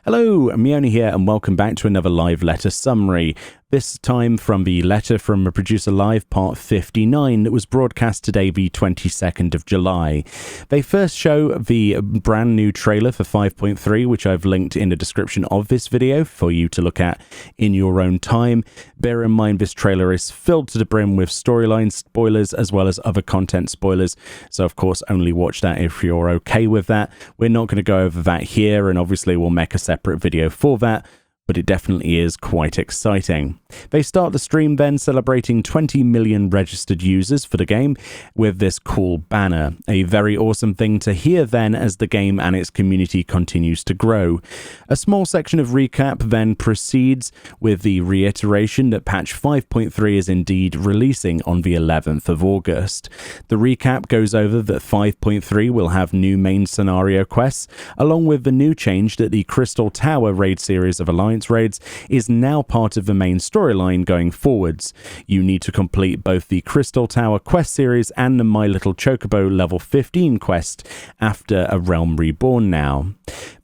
Hello, Meoni here, and welcome back to another live letter summary. This time from the Letter from a Producer Live Part 59 that was broadcast today, the 22nd of July. They first show the brand new trailer for 5.3, which I've linked in the description of this video for you to look at in your own time. Bear in mind this trailer is filled to the brim with storyline spoilers as well as other content spoilers, so of course only watch that if you're okay with that. We're not going to go over that here, and obviously we'll make a separate video for that, but it definitely is quite exciting. They start the stream then celebrating 20 million registered users for the game with this cool banner. A very awesome thing to hear then as the game and its community continues to grow. A small section of recap then proceeds with the reiteration that patch 5.3 is indeed releasing on the 11th of August. The recap goes over that 5.3 will have new main scenario quests, along with the new change that the Crystal Tower raid series of Alliance raids is now part of the main storyline going forwards. You need to complete both the Crystal Tower quest series and the My Little Chocobo level 15 quest after A Realm Reborn now.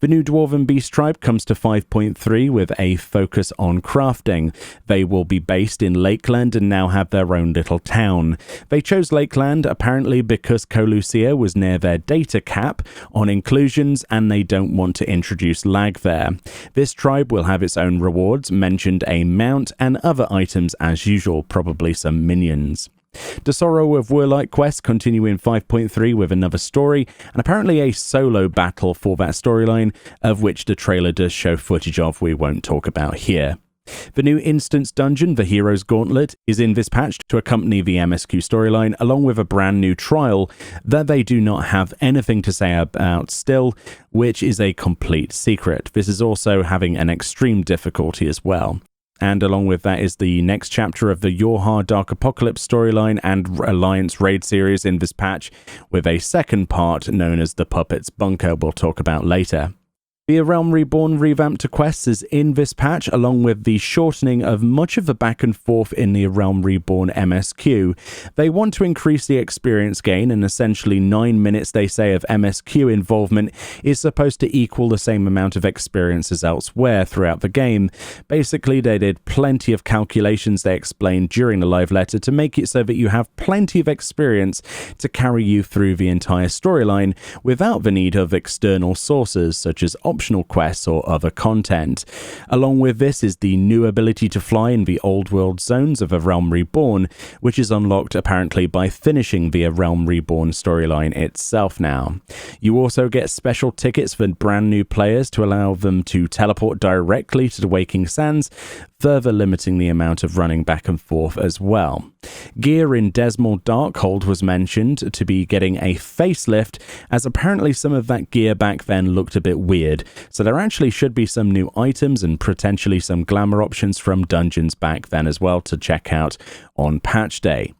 The new Dwarven Beast tribe comes to 5.3 with a focus on crafting. They will be based in Lakeland and now have their own little town. They chose Lakeland apparently because Colucia was near their data cap on inclusions and they don't want to introduce lag there. This tribe will have its own rewards, mentioned a mount and other items as usual, probably some minions. The Sorrow of Warlight quests continue in 5.3 with another story, and apparently a solo battle for that storyline, of which the trailer does show footage of we won't talk about here. The new instance dungeon, the Hero's Gauntlet, is in this patch to accompany the MSQ storyline, along with a brand new trial that they do not have anything to say about still, which is a complete secret. This is also having an extreme difficulty as well. And along with that is the next chapter of the Yorha Dark Apocalypse storyline and Alliance raid series in this patch, with a second part known as the Puppet's Bunker we'll talk about later. The A Realm Reborn revamp to quests is in this patch, along with the shortening of much of the back and forth in the A Realm Reborn MSQ. They want to increase the experience gain, and essentially 9 minutes, they say, of MSQ involvement is supposed to equal the same amount of experience as elsewhere throughout the game. Basically, they did plenty of calculations, they explained during the live letter, to make it so that you have plenty of experience to carry you through the entire storyline without the need of external sources such as optional quests or other content. Along with this is the new ability to fly in the old world zones of A Realm Reborn, which is unlocked apparently by finishing the A Realm Reborn storyline itself now. You also get special tickets for brand new players to allow them to teleport directly to the Waking Sands, further limiting the amount of running back and forth as well. Gear in Desmal Darkhold was mentioned to be getting a facelift, as apparently some of that gear back then looked a bit weird, so there actually should be some new items and potentially some glamour options from dungeons back then as well to check out on patch day.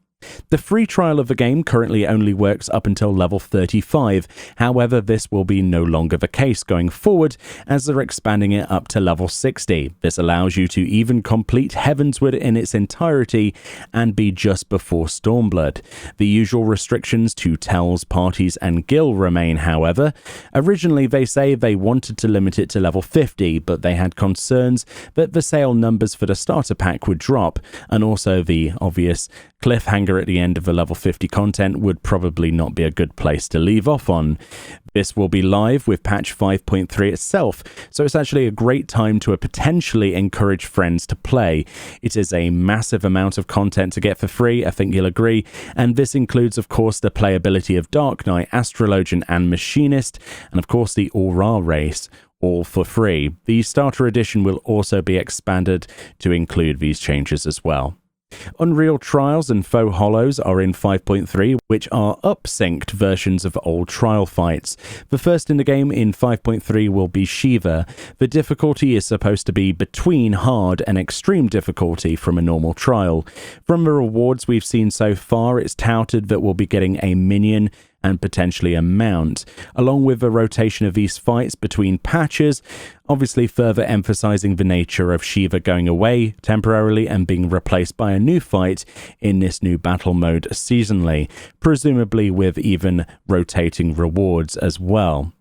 The free trial of the game currently only works up until level 35, however this will be no longer the case going forward as they're expanding it up to level 60. This allows you to even complete Heavensward in its entirety and be just before Stormblood. The usual restrictions to tells, parties and guild remain, however. Originally they say they wanted to limit it to level 50, but they had concerns that the sale numbers for the starter pack would drop, and also the obvious cliffhanger at the end of the level 50 content would probably not be a good place to leave off on. This will be live with patch 5.3 itself, so it's actually a great time to potentially encourage friends to play. It is a massive amount of content to get for free, I think you'll agree, and this includes of course the playability of Dark Knight, Astrologian and Machinist, and of course the Aura race, all for free. The starter edition will also be expanded to include these changes as well. Unreal Trials and Faux Hollows are in 5.3, which are up-synced versions of old trial fights. The first in the game in 5.3 will be Shiva. The difficulty is supposed to be between hard and extreme difficulty from a normal trial. From the rewards we've seen so far, it's touted that we'll be getting a minion and potentially a mount, along with the rotation of these fights between patches, obviously further emphasizing the nature of Shiva going away temporarily and being replaced by a new fight in this new battle mode seasonally, presumably with even rotating rewards as well.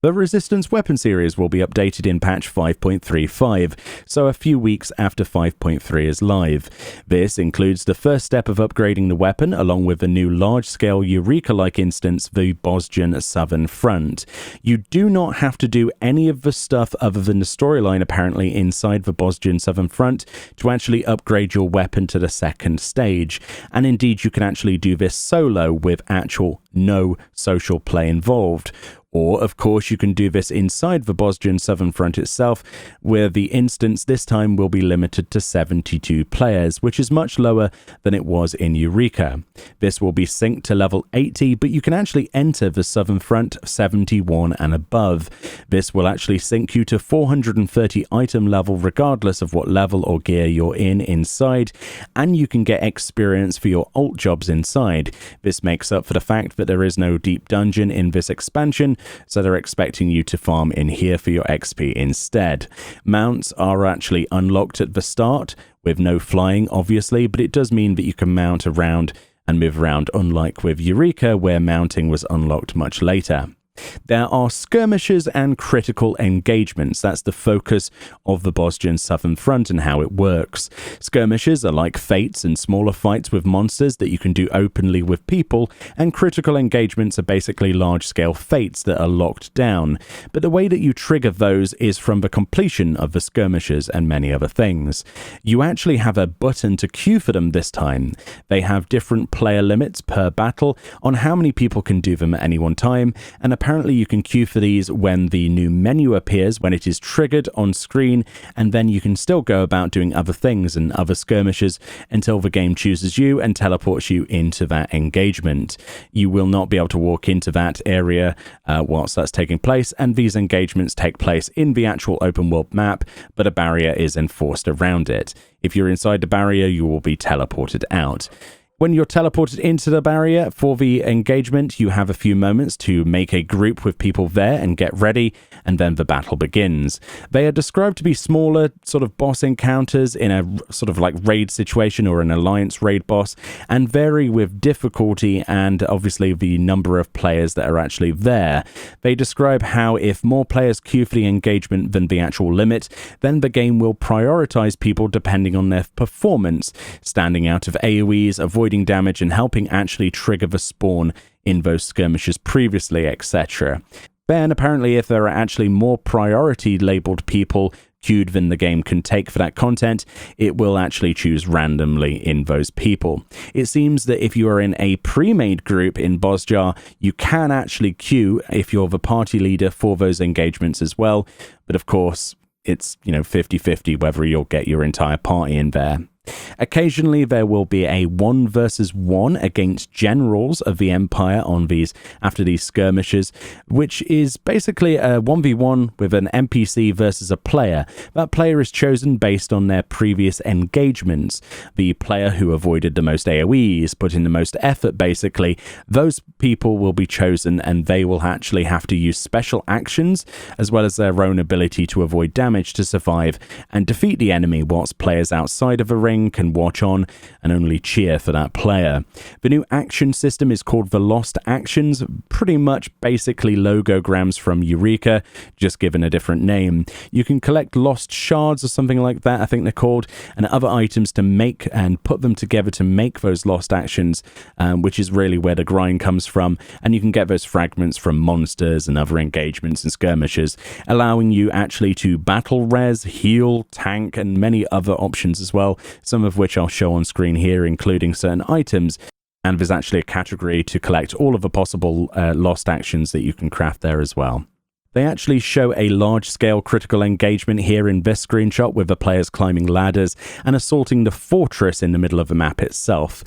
The Resistance weapon series will be updated in patch 5.35, so a few weeks after 5.3 is live. This includes the first step of upgrading the weapon, along with a new large-scale Eureka-like instance, the Bosjan Southern Front. You do not have to do any of the stuff other than the storyline apparently inside the Bosjan Southern Front to actually upgrade your weapon to the second stage, and indeed you can actually do this solo with actual no social play involved. Or, of course, you can do this inside the Bosjan Southern Front itself, where the instance this time will be limited to 72 players, which is much lower than it was in Eureka. This will be synced to level 80, but you can actually enter the Southern Front 71 and above. This will actually sync you to 430 item level regardless of what level or gear you're in inside, and you can get experience for your alt jobs inside. This makes up for the fact that there is no deep dungeon in this expansion, so they're expecting you to farm in here for your XP instead. Mounts are actually unlocked at the start, with no flying obviously, but it does mean that you can mount around and move around, unlike with Eureka, where mounting was unlocked much later. There are skirmishes and critical engagements. That's the focus of the Bosjan Southern Front and how it works. Skirmishes are like fates and smaller fights with monsters that you can do openly with people, and critical engagements are basically large-scale fates that are locked down. But the way that you trigger those is from the completion of the skirmishes and many other things. You actually have a button to queue for them this time. They have different player limits per battle on how many people can do them at any one time, and apparently you can queue for these when the new menu appears, when it is triggered on screen, and then you can still go about doing other things and other skirmishes until the game chooses you and teleports you into that engagement. You will not be able to walk into that area whilst that's taking place, and these engagements take place in the actual open world map, but a barrier is enforced around it. If you're inside the barrier, you will be teleported out. When you're teleported into the barrier for the engagement, you have a few moments to make a group with people there and get ready, and then the battle begins. They are described to be smaller sort of boss encounters in a sort of like raid situation or an alliance raid boss, and vary with difficulty and obviously the number of players that are actually there. They describe how if more players queue for the engagement than the actual limit, then the game will prioritize people depending on their performance, standing out of AoEs, avoiding damage, and helping actually trigger the spawn in those skirmishes previously, etc. Then apparently if there are actually more priority labeled people queued than the game can take for that content, it will actually choose randomly in those people. It seems that if you are in a pre-made group in Bosjar, you can actually queue if you're the party leader for those engagements as well, but of course it's 50-50 whether you'll get your entire party in there. Occasionally there will be a 1 versus 1 against generals of the Empire after these skirmishes, which is basically a 1v1 with an NPC versus a player. That player is chosen based on their previous engagements. The player who avoided the most AoEs, put in the most effort basically, those people will be chosen, and they will actually have to use special actions as well as their own ability to avoid damage to survive and defeat the enemy, whilst players outside of a ring can watch on and only cheer for that player. The new action system is called the Lost Actions, pretty much basically logograms from Eureka, just given a different name. You can collect lost shards or something like that, I think they're called, and other items to make and put them together to make those lost actions, which is really where the grind comes from, and you can get those fragments from monsters and other engagements and skirmishes, allowing you actually to battle res, heal, tank, and many other options as well, some of which I'll show on screen here, including certain items. And there's actually a category to collect all of the possible lost actions that you can craft there as well. They actually show a large-scale critical engagement here in this screenshot, with the players climbing ladders and assaulting the fortress in the middle of the map itself.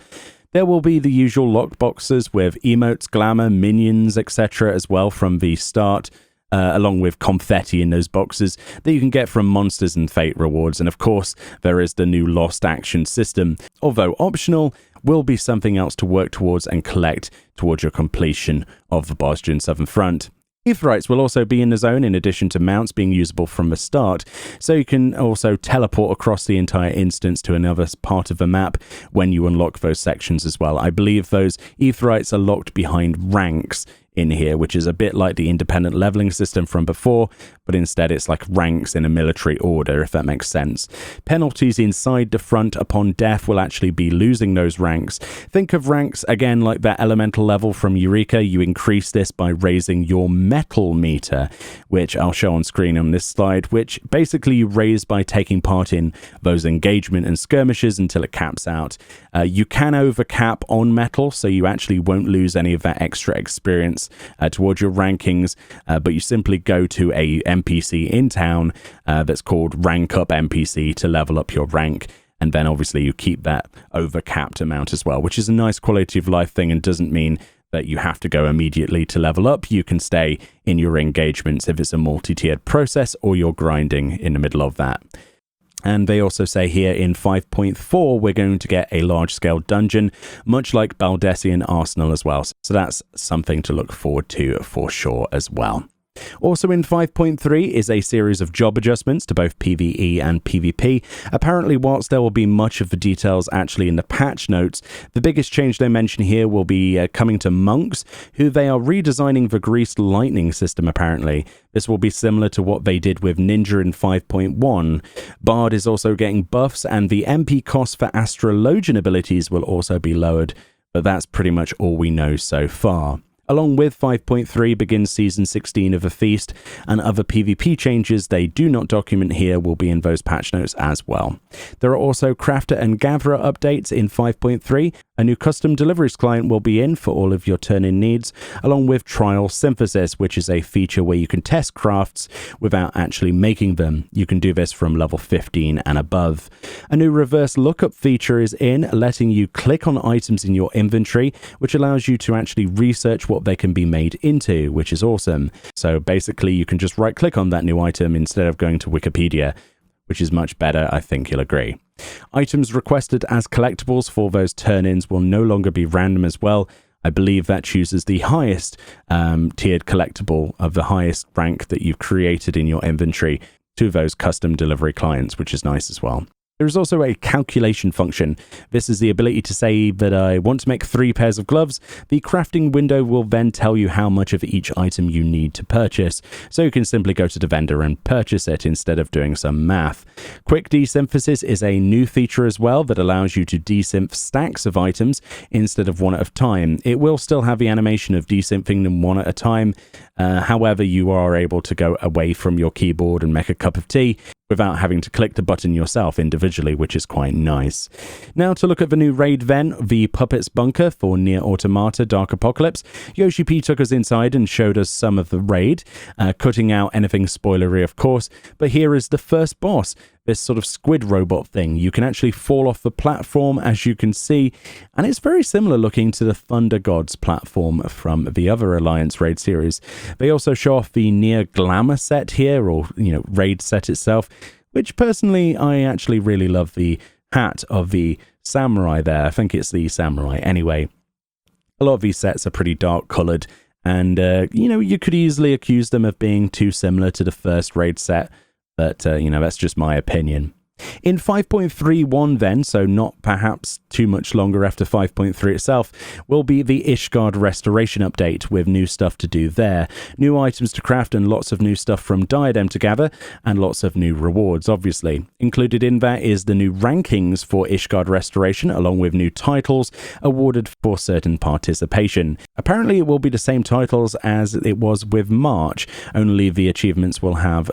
There will be the usual lockboxes with emotes, glamour, minions, etc. as well from the start, along with confetti in those boxes that you can get from monsters and fate rewards. And of course, there is the new lost action system. Although optional, will be something else to work towards and collect towards your completion of the Bosjan Southern Front. Aetherites will also be in the zone, in addition to mounts being usable from the start, so you can also teleport across the entire instance to another part of the map when you unlock those sections as well. I believe those Aetherites are locked behind ranks in here, which is a bit like the independent leveling system from before, but instead it's like ranks in a military order, if that makes sense. Penalties inside the front upon death will actually be losing those ranks. Think of ranks again like that elemental level from Eureka. You increase this by raising your metal meter, which I'll show on screen on this slide, which basically you raise by taking part in those engagement and skirmishes until it caps out. You can overcap on metal, so you actually won't lose any of that extra experience towards your rankings, but you simply go to a NPC in town that's called Rank Up NPC to level up your rank, and then obviously you keep that overcapped amount as well, which is a nice quality of life thing and doesn't mean that you have to go immediately to level up. You can stay in your engagements if it's a multi-tiered process or you're grinding in the middle of that. And they also say here in 5.4, we're going to get a large-scale dungeon, much like Baldessian Arsenal as well. So that's something to look forward to for sure as well. Also in 5.3 is a series of job adjustments to both PvE and PvP. Apparently, whilst there will be much of the details actually in the patch notes, the biggest change they mention here will be coming to monks, who they are redesigning the greased lightning system apparently. This will be similar to what they did with Ninja in 5.1. Bard is also getting buffs, and the MP cost for astrologian abilities will also be lowered, but that's pretty much all we know so far. Along with 5.3 begins Season 16 of A Feast, and other PvP changes they do not document here will be in those patch notes as well. There are also Crafter and Gatherer updates in 5.3. A new custom deliveries client will be in for all of your turn-in needs, along with Trial Synthesis, which is a feature where you can test crafts without actually making them. You can do this from level 15 and above. A new reverse lookup feature is in, letting you click on items in your inventory, which allows you to actually research what they can be made into, which is awesome. So basically you can just right click on that new item instead of going to Wikipedia, which is much better, I think you'll agree. Items requested as collectibles for those turn-ins will no longer be random as well. I believe that chooses the highest tiered collectible of the highest rank that you've created in your inventory to those custom delivery clients, which is nice as well. There is also a calculation function. This is the ability to say that I want to make 3 pairs of gloves. The crafting window will then tell you how much of each item you need to purchase, so you can simply go to the vendor and purchase it instead of doing some math. Quick desynthesis is a new feature as well that allows you to desynth stacks of items instead of one at a time. It will still have the animation of desynthing them one at a time. However, you are able to go away from your keyboard and make a cup of tea without having to click the button yourself individually, which is quite nice. Now to look at the new raid then, the Puppets Bunker for Nier Automata Dark Apocalypse. Yoshi P took us inside and showed us some of the raid, cutting out anything spoilery of course, but here is the first boss, this sort of squid robot thing. You can actually fall off the platform, as you can see, and it's very similar looking to the Thunder Gods platform from the other Alliance raid series. They also show off the Nier Glamour set here, or raid set itself, which personally I actually really love the hat of the samurai there. I think it's the samurai. Anyway, a lot of these sets are pretty dark coloured, and you could easily accuse them of being too similar to the first raid set, but that's just my opinion. In 5.31 then, so not perhaps too much longer after 5.3 itself, will be the Ishgard Restoration update with new stuff to do there. New items to craft and lots of new stuff from Diadem to gather, and lots of new rewards obviously. Included in that is the new rankings for Ishgard Restoration, along with new titles awarded for certain participation. Apparently it will be the same titles as it was with March, only the achievements will have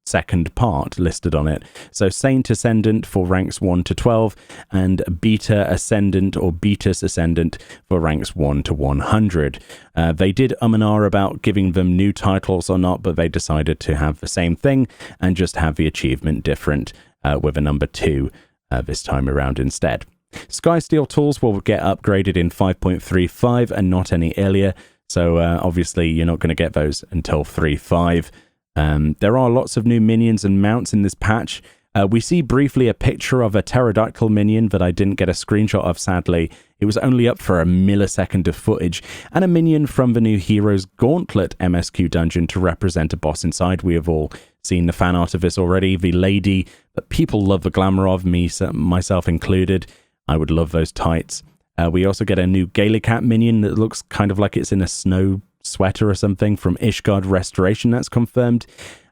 second part listed on it. So Saint Ascendant for ranks 1 to 12 and Beta Ascendant or Beatus Ascendant for ranks 1 to 100. They did and ah about giving them new titles or not, but they decided to have the same thing and just have the achievement different with a number 2 this time around instead. Skysteel tools will get upgraded in 5.35 and not any earlier, so obviously you're not going to get those until 3.5. There are lots of new minions and mounts in this patch. We see briefly a picture of a pterodactyl minion that I didn't get a screenshot of, sadly. It was only up for a millisecond of footage, and a minion from the new Heroes Gauntlet MSQ dungeon to represent a boss inside. We have all seen the fan art of this already, the lady that people love the glamour of, myself included. I would love those tights. We also get a new Gallicat minion that looks kind of like it's in a snow sweater or something from Ishgard Restoration, that's confirmed.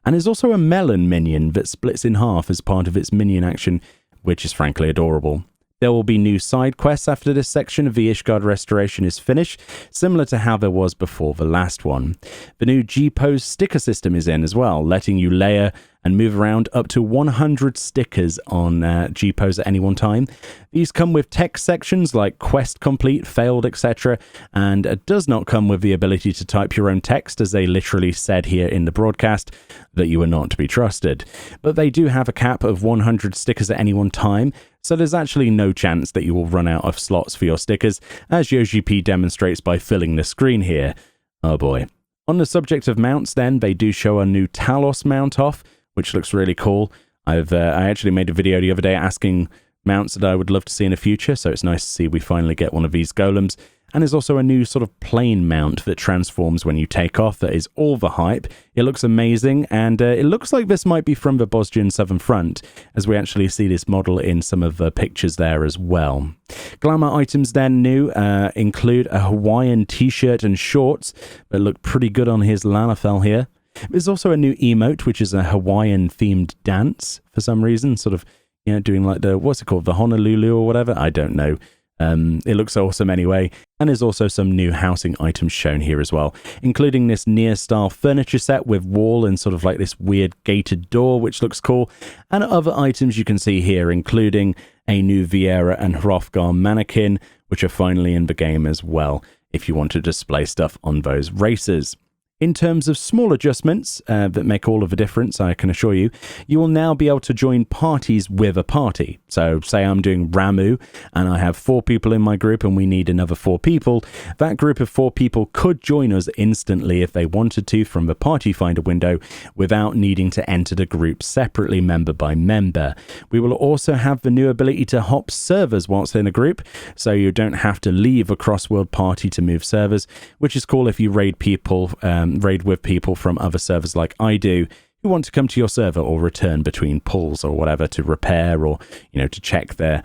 And there's also a melon minion that splits in half as part of its minion action, which is frankly adorable. There will be new side quests after this section of the Ishgard Restoration is finished, similar to how there was before the last one. The new G-Pose sticker system is in as well, letting you layer and move around up to 100 stickers on G-Pose at any one time. These come with text sections like quest complete, failed, etc., and it does not come with the ability to type your own text, as they literally said here in the broadcast that you are not to be trusted. But they do have a cap of 100 stickers at any one time, so there's actually no chance that you will run out of slots for your stickers, as Yoshi P demonstrates by filling the screen here. Oh boy. On the subject of mounts then, they do show a new Talos mount off, which looks really cool. I actually made a video the other day asking mounts that I would love to see in the future, so it's nice to see we finally get one of these golems. And there's also a new sort of plane mount that transforms when you take off that is all the hype. It looks amazing, and it looks like this might be from the Bosnian Southern Front, as we actually see this model in some of the pictures there as well. Glamour items then new include a Hawaiian t-shirt and shorts that look pretty good on his Lalafell here. There's also a new emote, which is a Hawaiian-themed dance for some reason, sort of, you know, doing like the, what's it called, the Honolulu or whatever? I don't know. It looks awesome anyway, and there's also some new housing items shown here as well, including this Nier-style furniture set with wall and sort of like this weird gated door, which looks cool, and other items you can see here, including a new Viera and Hrothgar mannequin, which are finally in the game as well, if you want to display stuff on those races. In terms of small adjustments that make all of the difference, I can assure you, you will now be able to join parties with a party. So say I'm doing Ramu and I have 4 people in my group and we need another 4 people. That group of 4 people could join us instantly if they wanted to from the Party Finder window without needing to enter the group separately member by member. We will also have the new ability to hop servers whilst in a group, so you don't have to leave a cross-world party to move servers, which is cool if you raid with people from other servers like I do, who want to come to your server or return between pulls or whatever to repair or, you know, to check their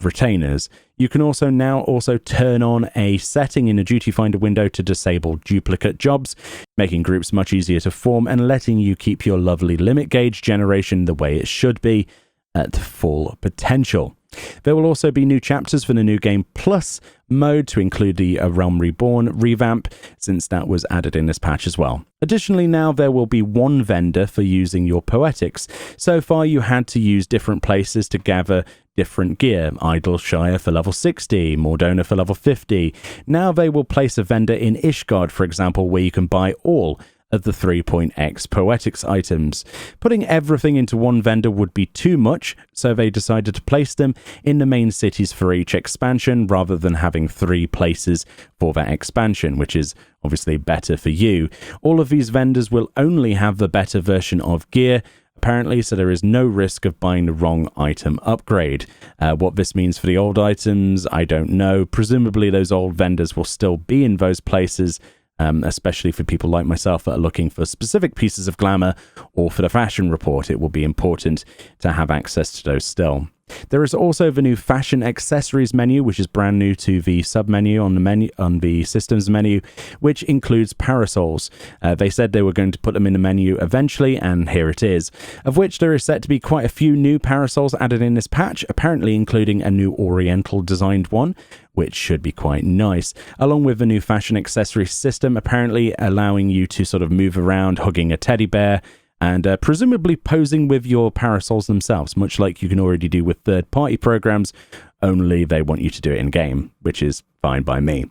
retainers. You can also now turn on a setting in the Duty Finder window to disable duplicate jobs, making groups much easier to form and letting you keep your lovely limit gauge generation the way it should be at full potential. There will also be new chapters for the New Game Plus mode to include the Realm Reborn revamp, since that was added in this patch as well. Additionally, now there will be one vendor for using your poetics. So far you had to use different places to gather different gear. Idleshire for level 60, Mordona for level 50. Now they will place a vendor in Ishgard, for example, where you can buy all of the 3.x poetics items. Putting everything into one vendor would be too much, so they decided to place them in the main cities for each expansion rather than having 3 places for that expansion, which is obviously better for you. All of these vendors will only have the better version of gear, apparently, so there is no risk of buying the wrong item upgrade. What this means for the old items, I don't know. Presumably those old vendors will still be in those places, especially for people like myself that are looking for specific pieces of glamour or for the fashion report. It will be important to have access to those still. There is also the new fashion accessories menu, which is brand new to the submenu on the systems menu, which includes parasols. They said they were going to put them in the menu eventually, and here it is, of which there is set to be quite a few new parasols added in this patch, apparently including a new oriental designed one, which should be quite nice, along with the new fashion accessory system, apparently allowing you to sort of move around hugging a teddy bear and presumably posing with your parasols themselves, much like you can already do with third-party programs, only they want you to do it in-game, which is fine by me.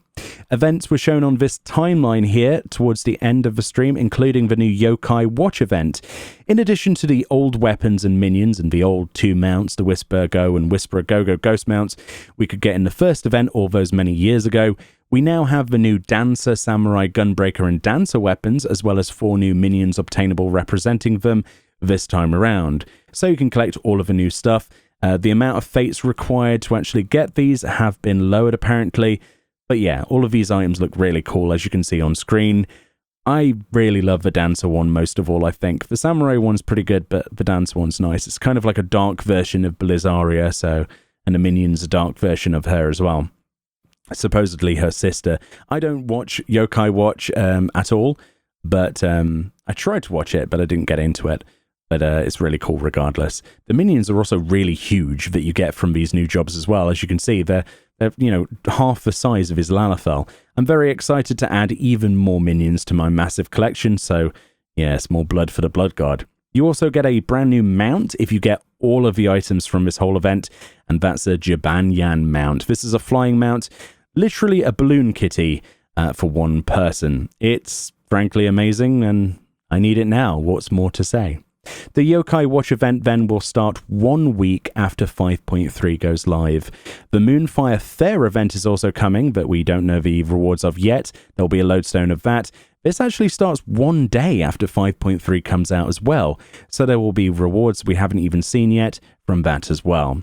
Events were shown on this timeline here towards the end of the stream, including the new Yokai Watch event. In addition to the old weapons and minions and the old 2 mounts, the Whisper Go and Whisperer Go Ghost mounts we could get in the first event all those many years ago, we now have the new Dancer, Samurai, Gunbreaker and Dancer weapons, as well as 4 new minions obtainable representing them this time around. So you can collect all of the new stuff. The amount of fates required to actually get these have been lowered apparently. But yeah, all of these items look really cool, as you can see on screen. I really love the Dancer one most of all, I think. The Samurai one's pretty good, but the Dancer one's nice. It's kind of like a dark version of Blizzaria, and the minion's a dark version of her as well. supposedly her sister. I don't watch Yokai Watch at all, but I tried to watch it, but I didn't get into it. But it's really cool regardless. The minions are also really huge that you get from these new jobs as well. As you can see, they're half the size of his Lalafell. I'm very excited to add even more minions to my massive collection, so yes, more blood for the Blood God. You also get a brand new mount if you get all of the items from this whole event, and that's a Jabanyan mount. This is a flying mount, literally a balloon kitty for one person. It's frankly amazing, and I need it now. What's more to say? The Yokai Watch event then will start 1 week after 5.3 goes live. The Moonfire Fair event is also coming, but we don't know the rewards of yet. There'll be a lodestone of that. This actually starts 1 day after 5.3 comes out as well, so there will be rewards we haven't even seen yet from that as well.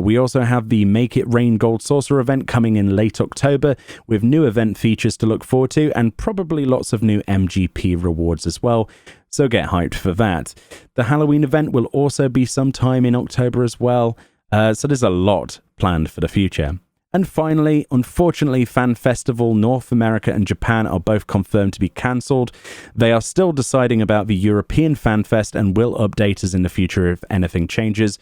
We also have the Make It Rain Gold Saucer event coming in late October, with new event features to look forward to, and probably lots of new MGP rewards as well, so get hyped for that. The Halloween event will also be sometime in October as well, so there's a lot planned for the future. And finally, unfortunately, Fan Festival North America and Japan are both confirmed to be cancelled. They are still deciding about the European Fan Fest and will update us in the future if anything changes,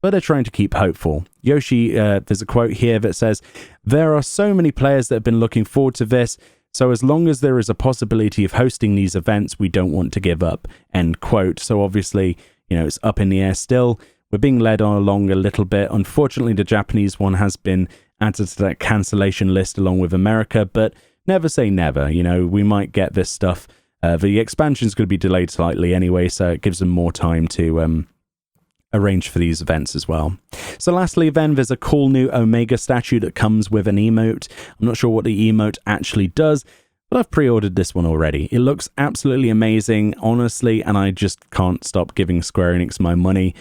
but they're trying to keep hopeful. Yoshi, there's a quote here that says, "There are so many players that have been looking forward to this, so as long as there is a possibility of hosting these events, we don't want to give up," end quote. So obviously, it's up in the air still. We're being led on along a little bit. Unfortunately, the Japanese one has been added to that cancellation list along with America, but never say never. We might get this stuff. The expansion is going to be delayed slightly anyway, so it gives them more time to arrange for these events as well. So lastly then, there's a cool new Omega statue that comes with an emote. I'm not sure what the emote actually does, but I've pre-ordered this one already. It looks absolutely amazing, honestly, and I just can't stop giving Square Enix my money.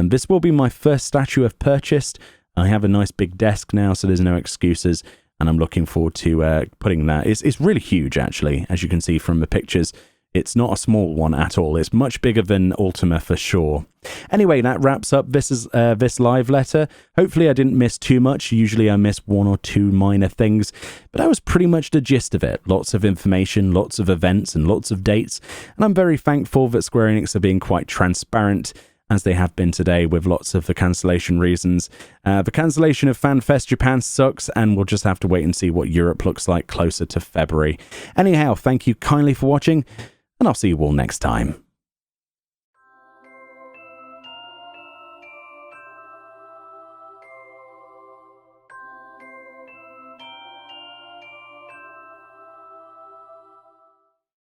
This will be my first statue I've purchased. I have a nice big desk now, so there's no excuses, and I'm looking forward to putting that. It's really huge, actually, as you can see from the pictures. It's not a small one at all. It's much bigger than Ultima for sure. Anyway, that wraps up this live letter. Hopefully I didn't miss too much. Usually I miss one or two minor things, but that was pretty much the gist of it. Lots of information, lots of events, and lots of dates, and I'm very thankful that Square Enix are being quite transparent, as they have been today with lots of the cancellation reasons. The cancellation of FanFest Japan sucks, and we'll just have to wait and see what Europe looks like closer to February. Anyhow, thank you kindly for watching, and I'll see you all next time.